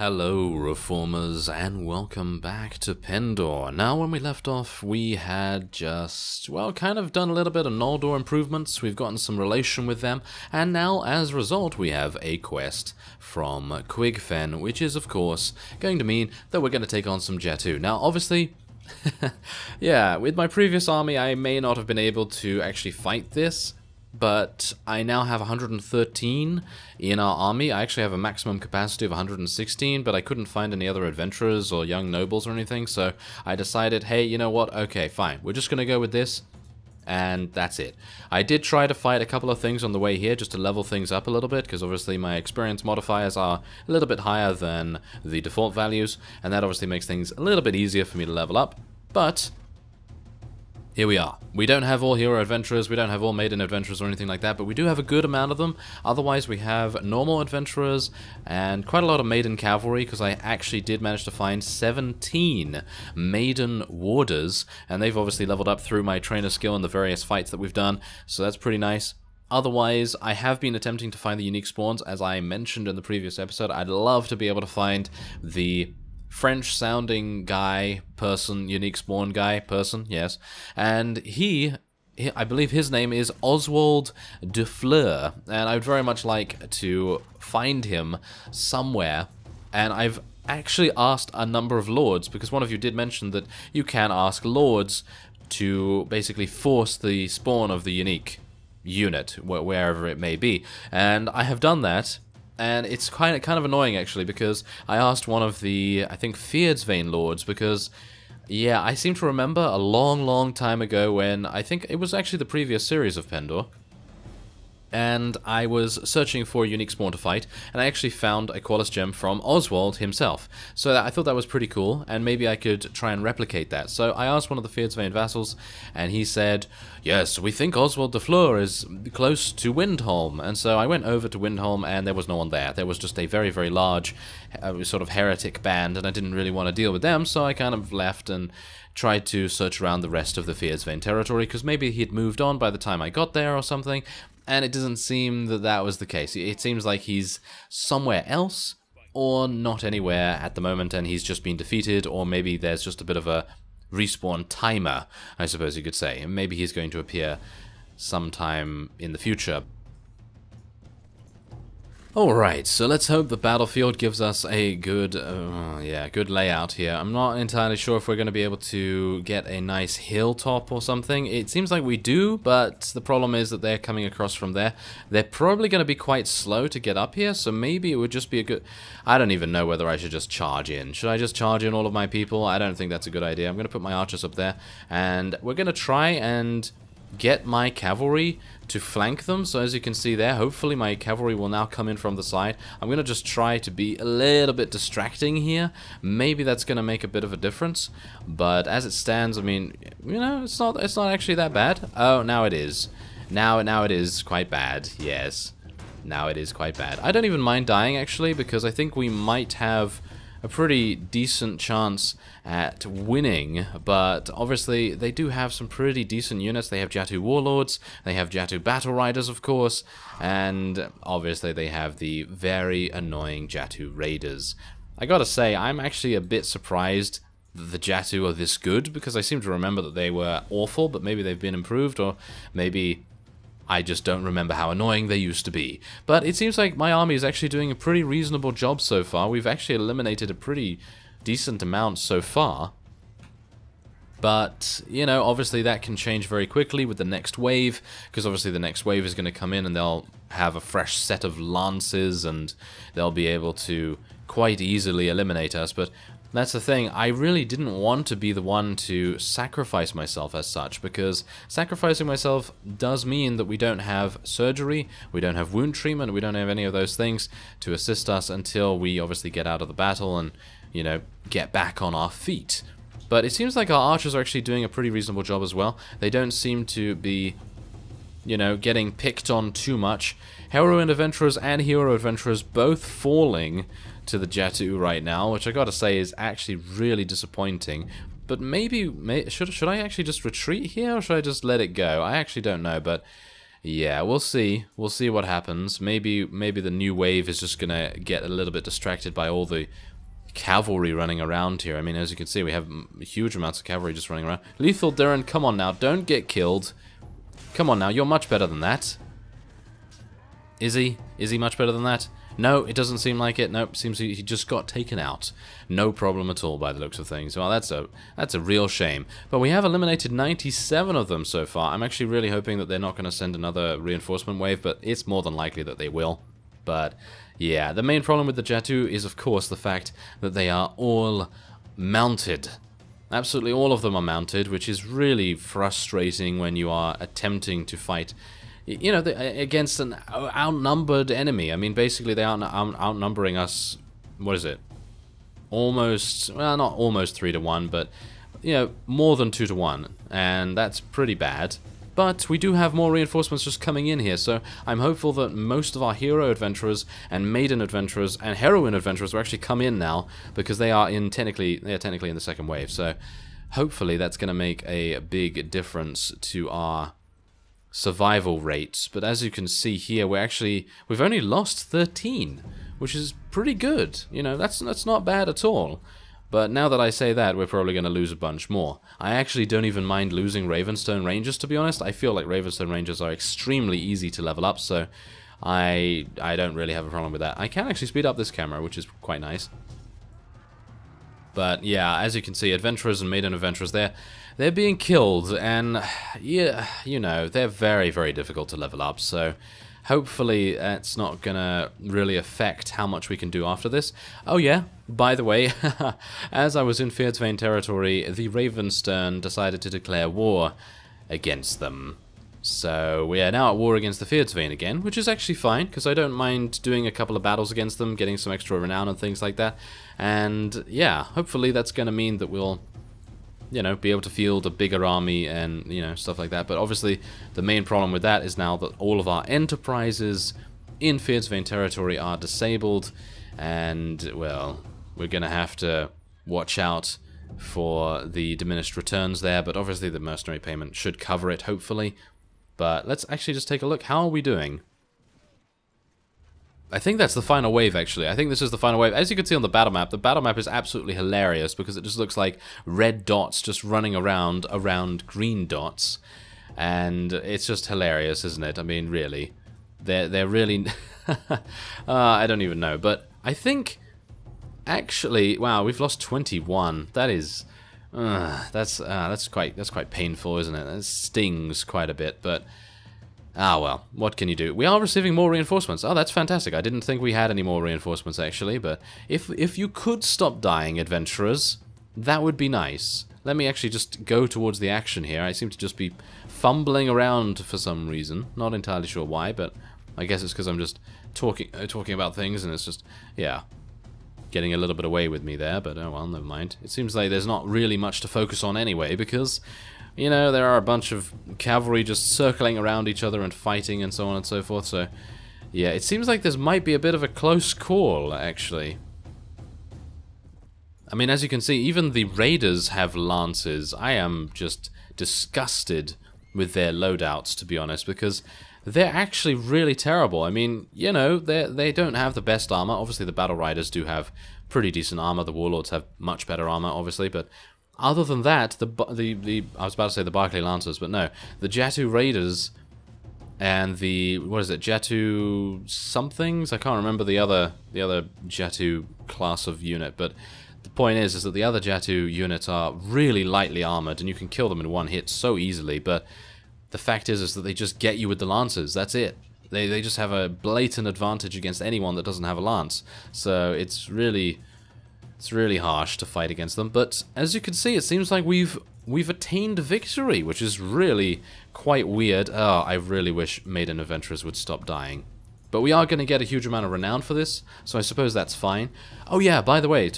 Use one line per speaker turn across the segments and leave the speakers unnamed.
Hello Reformers and welcome back to Pendor. Now when we left off we had just, well, kind of done a little bit of Noldor improvements, we've gotten some relation with them, and now as a result we have a quest from Quigfen, which is of course going to mean that we're going to take on some JATU. Now obviously, yeah, with my previous army I may not have been able to actually fight this, but I now have 113 in our army. I actually have a maximum capacity of 116, but I couldn't find any other adventurers or young nobles or anything, so I decided, hey, you know what, okay, fine, we're just gonna go with this, and that's it. I did try to fight a couple of things on the way here, just to level things up a little bit, because obviously my experience modifiers are a little bit higher than the default values, and that obviously makes things a little bit easier for me to level up, but here we are. We don't have all hero adventurers, we don't have all maiden adventurers or anything like that, but we do have a good amount of them. Otherwise we have normal adventurers and quite a lot of maiden cavalry, because I actually did manage to find 17 maiden warders, and they've obviously leveled up through my trainer skill in the various fights that we've done, so that's pretty nice. Otherwise, I have been attempting to find the unique spawns, as I mentioned in the previous episode. I'd love to be able to find the French-sounding guy, person, unique spawn guy, person, yes. And he, I believe his name is Oswald de Fleur, and I would very much like to find him somewhere. And I've actually asked a number of lords, because one of you did mention that you can ask lords to basically force the spawn of the unique unit, wherever it may be. And I have done that. And it's kind of annoying, actually, because I asked one of the, I think, Feardsvain lords, because, yeah, I seem to remember a long time ago when, I think it was actually the previous series of Pendor, and I was searching for a unique spawn to fight, and I actually found a Qualis gem from Oswald himself. So I thought that was pretty cool, and maybe I could try and replicate that. So I asked one of the Feardsvain vassals, and he said, yes, we think Oswald de Fleur is close to Windholm. And so I went over to Windholm, and there was no one there. There was just a very large sort of heretic band, and I didn't really want to deal with them, so I kind of left and tried to search around the rest of the Feardsvain territory, because maybe he'd moved on by the time I got there or something. And it doesn't seem that that was the case. It seems like he's somewhere else, or not anywhere at the moment, and he's just been defeated, or maybe there's just a bit of a respawn timer, I suppose you could say. And maybe he's going to appear sometime in the future. Alright, so let's hope the battlefield gives us a good, good layout here. I'm not entirely sure if we're going to be able to get a nice hilltop or something. It seems like we do, but the problem is that they're coming across from there. They're probably going to be quite slow to get up here, so maybe it would just be a good... I don't even know whether I should just charge in. Should I just charge in all of my people? I don't think that's a good idea. I'm going to put my archers up there, and we're going to try and get my cavalry to flank them. So as you can see there, hopefully my cavalry will now come in from the side. I'm going to just try to be a little bit distracting here. Maybe that's going to make a bit of a difference, but as it stands, I mean, you know, it's not actually that bad. Oh, now it is. Now it is quite bad. Yes. Now it is quite bad. I don't even mind dying, actually, because I think we might have a pretty decent chance at winning, but obviously they do have some pretty decent units. They have JATU warlords, they have JATU battle riders, of course, and obviously they have the very annoying JATU raiders. I gotta say, I'm actually a bit surprised that the JATU are this good, because I seem to remember that they were awful, but maybe they've been improved, or maybe I just don't remember how annoying they used to be. But it seems like my army is actually doing a pretty reasonable job so far. We've actually eliminated a pretty decent amount so far. But, you know, obviously that can change very quickly with the next wave, because obviously the next wave is going to come in and they'll have a fresh set of lances and they'll be able to quite easily eliminate us. But that's the thing, I really didn't want to be the one to sacrifice myself as such, because sacrificing myself does mean that we don't have surgery, we don't have wound treatment, we don't have any of those things to assist us until we obviously get out of the battle and, you know, get back on our feet. But it seems like our archers are actually doing a pretty reasonable job as well. They don't seem to be, you know, getting picked on too much. Heroine adventurers and hero adventurers both falling to the JATU right now, which I gotta say is actually really disappointing. But maybe should I actually just retreat here, or should I just let it go? I actually don't know, but yeah, we'll see. We'll see what happens. Maybe the new wave is just gonna get a little bit distracted by all the cavalry running around here. I mean, as you can see, we have huge amounts of cavalry just running around. Lethal Durin, come on now, don't get killed. Come on now, you're much better than that. Is he? Is he much better than that? No, it doesn't seem like it. Nope, seems he just got taken out. No problem at all by the looks of things. Well, that's a real shame. But we have eliminated 97 of them so far. I'm actually really hoping that they're not going to send another reinforcement wave, but it's more than likely that they will. But yeah, the main problem with the JATU is, of course, the fact that they are all mounted. Absolutely all of them are mounted, which is really frustrating when you are attempting to fight, you know, against an outnumbered enemy. I mean, basically they are outnumbering us, what is it? Almost, well, not almost 3 to 1, but, you know, more than 2 to 1. And that's pretty bad. But we do have more reinforcements just coming in here, so I'm hopeful that most of our hero adventurers and maiden adventurers and heroine adventurers will actually come in now, because they are technically in the second wave. So hopefully that's going to make a big difference to our survival rates. But as you can see here, we've only lost 13, which is pretty good. You know, that's not bad at all. But now that I say that, we're probably going to lose a bunch more. I actually don't even mind losing Ravenstone Rangers, to be honest. I feel like Ravenstone Rangers are extremely easy to level up, so I don't really have a problem with that. I can actually speed up this camera, which is quite nice. But yeah, as you can see, adventurers and maiden adventurers, they're being killed, and yeah, you know, they're very, very difficult to level up, so hopefully that's not gonna really affect how much we can do after this. Oh yeah, by the way, as I was in Fyrdsvain territory, the Ravenstern decided to declare war against them. So we are now at war against the Fyrdsvain again, which is actually fine, because I don't mind doing a couple of battles against them, getting some extra renown and things like that. And yeah, hopefully that's gonna mean that we'll, you know, be able to field a bigger army and, you know, stuff like that. But obviously, the main problem with that is now that all of our enterprises in Fyrdsvain territory are disabled, and, well, we're going to have to watch out for the diminished returns there, but obviously the mercenary payment should cover it, hopefully. But let's actually just take a look. How are we doing? I think that's the final wave, actually. I think this is the final wave. As you can see on the battle map is absolutely hilarious because it just looks like red dots just running around green dots. And it's just hilarious, isn't it? I mean, really. They're really... I don't even know. But I think, actually... Wow, we've lost 21. That is... that's quite painful, isn't it? That stings quite a bit, but... Ah, well, what can you do? We are receiving more reinforcements. Oh, that's fantastic. I didn't think we had any more reinforcements, actually, but if you could stop dying, adventurers, that would be nice. Let me actually just go towards the action here. I seem to just be fumbling around for some reason. Not entirely sure why, but I guess it's because I'm just talking about things, and it's just, yeah, getting a little bit away with me there, but oh well, never mind. It seems like there's not really much to focus on anyway, because... you know, there are a bunch of cavalry just circling around each other and fighting and so on and so forth, so... yeah, it seems like this might be a bit of a close call, actually. I mean, as you can see, even the raiders have lances. I am just disgusted with their loadouts, to be honest, because they're actually really terrible. I mean, you know, they don't have the best armor. Obviously, the battle riders do have pretty decent armor. The warlords have much better armor, obviously, but... other than that, I was about to say the Barclay Lancers, but no. The JATU Raiders and the, what is it, JATU somethings? I can't remember the other JATU class of unit, but the point is that the other JATU units are really lightly armored, and you can kill them in one hit so easily, but the fact is that they just get you with the Lancers, that's it. They just have a blatant advantage against anyone that doesn't have a Lance, so it's really harsh to fight against them, but as you can see, it seems like we've attained victory, which is really quite weird. Oh, I really wish maiden adventurers would stop dying. But we are going to get a huge amount of renown for this, so I suppose that's fine. Oh yeah, by the way,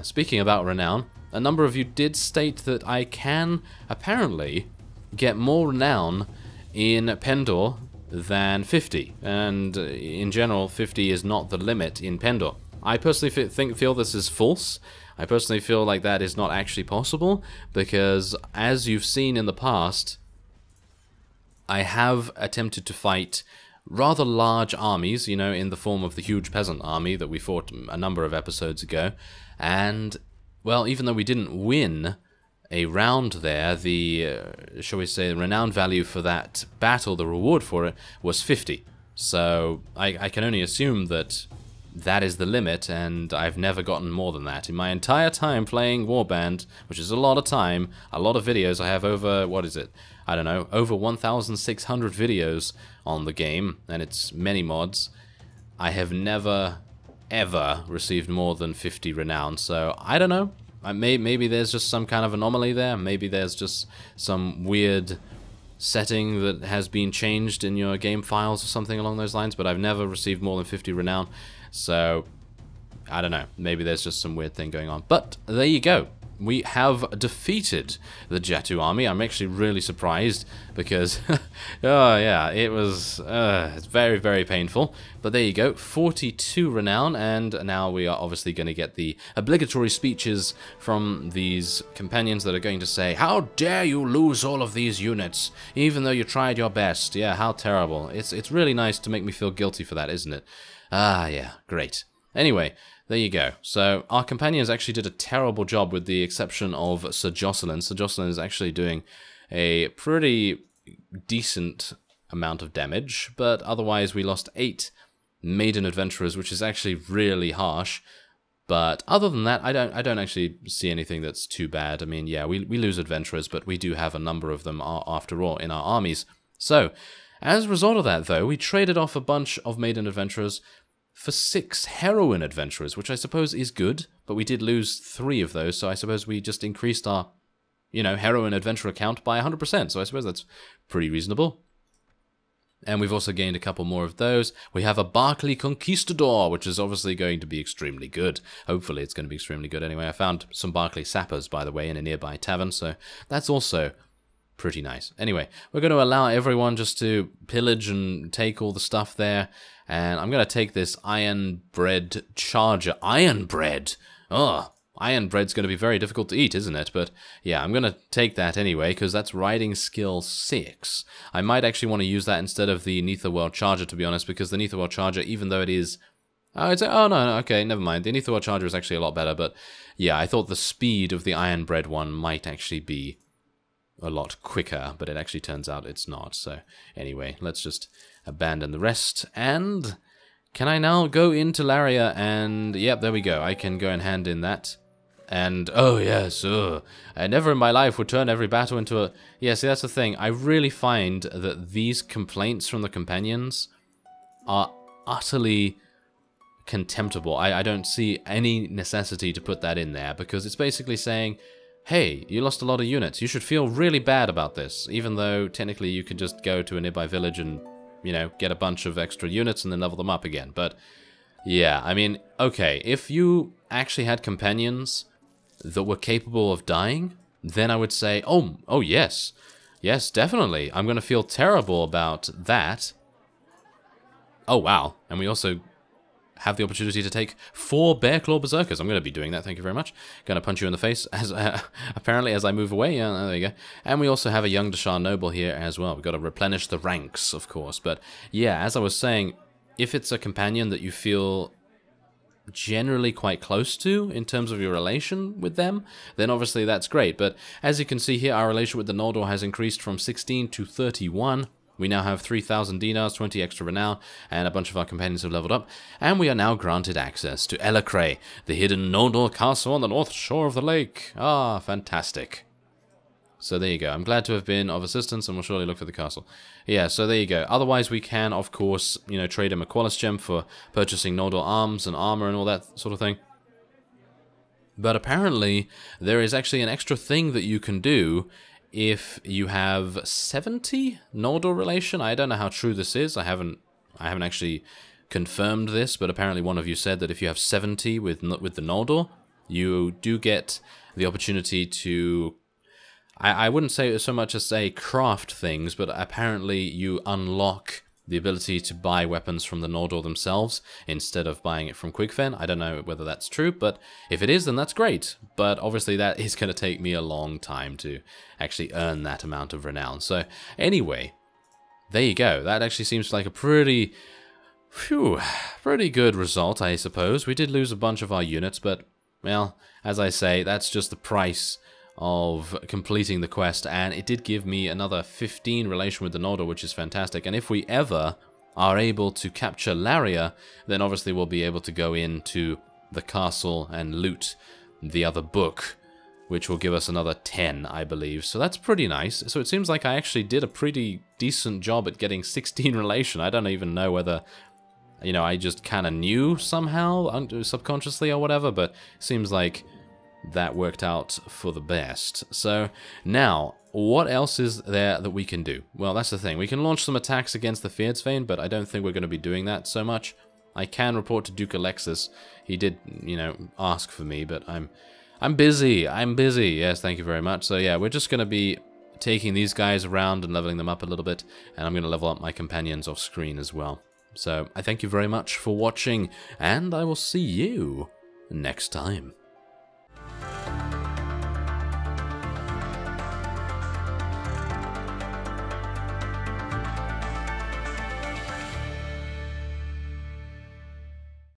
speaking about renown, a number of you did state that I can, apparently, get more renown in Pendor than 50, and in general, 50 is not the limit in Pendor. I personally feel this is false. I personally feel like that is not actually possible, because as you've seen in the past, I have attempted to fight rather large armies, you know, in the form of the huge peasant army that we fought a number of episodes ago. And, well, even though we didn't win a round there, the, shall we say, the renown value for that battle, the reward for it, was 50. So I can only assume that that is the limit, and I've never gotten more than that. In my entire time playing Warband, which is a lot of time, a lot of videos, I have over, what is it? I don't know, over 1,600 videos on the game, and it's many mods. I have never, ever received more than 50 renown, so I don't know. Maybe there's just some kind of anomaly there. Maybe there's just some weird setting that has been changed in your game files or something along those lines, but I've never received more than 50 renown, so I don't know. Maybe there's just some weird thing going on. But there you go. We have defeated the JATU army. I'm actually really surprised because, oh yeah, it was it's very, very painful. But there you go, 42 renown, and now we are obviously going to get the obligatory speeches from these companions that are going to say, "How dare you lose all of these units, even though you tried your best." Yeah, how terrible. It's really nice to make me feel guilty for that, isn't it? Ah, yeah, great. Anyway, there you go. So our companions actually did a terrible job with the exception of Sir Jocelyn. Sir Jocelyn is actually doing a pretty decent amount of damage, but otherwise we lost 8 maiden adventurers, which is actually really harsh. But other than that, I don't actually see anything that's too bad. I mean, yeah, we lose adventurers, but we do have a number of them after all in our armies. So, as a result of that, though, we traded off a bunch of maiden adventurers for 6 heroine adventurers, which I suppose is good, but we did lose 3 of those, so I suppose we just increased our, you know, heroine adventurer count by 100%, so I suppose that's pretty reasonable. And we've also gained a couple more of those. We have a Barclay Conquistador, which is obviously going to be extremely good. Hopefully it's going to be extremely good anyway. I found some Barclay sappers, by the way, in a nearby tavern, so that's also pretty nice. Anyway, we're going to allow everyone just to pillage and take all the stuff there. And I'm going to take this iron bread charger. Iron bread! Oh, iron bread's going to be very difficult to eat, isn't it? But yeah, I'm going to take that anyway, because that's riding skill 6. I might actually want to use that instead of the Netherworld charger, to be honest, because the Netherworld charger, even though it is... oh, no, okay, never mind. The Netherworld charger is actually a lot better, but yeah, I thought the speed of the iron bread one might actually be a lot quicker, but it actually turns out it's not. So anyway, let's just abandon the rest. And can I now go into Laria? And yep, there we go. I can go and hand in that. And oh yes, I never in my life would turn every battle into a... Yeah, see, that's the thing. I really find that these complaints from the companions are utterly contemptible. I don't see any necessity to put that in there, because it's basically saying, hey, you lost a lot of units. You should feel really bad about this, even though technically you could just go to a nearby village and, you know, get a bunch of extra units and then level them up again. But yeah, I mean, okay, if you actually had companions that were capable of dying, then I would say, oh yes, yes, definitely. I'm going to feel terrible about that. Oh, wow. And we also have the opportunity to take 4 Bear Claw Berserkers. I'm going to be doing that, thank you very much. Going to punch you in the face, as apparently, as I move away. Yeah, there you go. And we also have a young Dashar Noble here as well. We've got to replenish the ranks, of course. But yeah, as I was saying, if it's a companion that you feel generally quite close to in terms of your relation with them, then obviously that's great. But as you can see here, our relation with the Noldor has increased from 16 to 31. We now have 3,000 dinars, 20 extra renown, and a bunch of our companions have leveled up. And we are now granted access to Elecray, the hidden Noldor castle on the north shore of the lake. Ah, fantastic. So there you go. I'm glad to have been of assistance, and we'll surely look for the castle. Yeah, so there you go. Otherwise, we can, of course, you know, trade him a Qualis gem for purchasing Noldor arms and armor and all that sort of thing. But apparently, there is actually an extra thing that you can do if you have 70 Noldor relation. I don't know how true this is. I haven't actually confirmed this, but apparently one of you said that if you have 70 with the Noldor, you do get the opportunity to... I wouldn't say so much as say craft things, but apparently you unlock the ability to buy weapons from the Noldor themselves instead of buying it from Quigfen. I don't know whether that's true, but if it is, then that's great. But obviously that is going to take me a long time to actually earn that amount of renown. So anyway, there you go. That actually seems like a pretty good result, I suppose. We did lose a bunch of our units, but, well, as I say, that's just the price of completing the quest, and it did give me another 15 relation with the Noldor, which is fantastic. And if we ever are able to capture Laria, then obviously we'll be able to go into the castle and loot the other book, which will give us another 10, I believe. So that's pretty nice. So it seems like I actually did a pretty decent job at getting 16 relation. I don't even know whether, you know, I just kind of knew somehow, subconsciously or whatever, but it seems like that worked out for the best. So now, what else is there that we can do? Well, that's the thing. We can launch some attacks against the Fyrdsvain, but I don't think we're going to be doing that so much. I can report to Duke Alexis. He did, you know, ask for me, but I'm busy. I'm busy. Yes, thank you very much. So yeah, we're just going to be taking these guys around and leveling them up a little bit, and I'm going to level up my companions off screen as well. So I thank you very much for watching, and I will see you next time.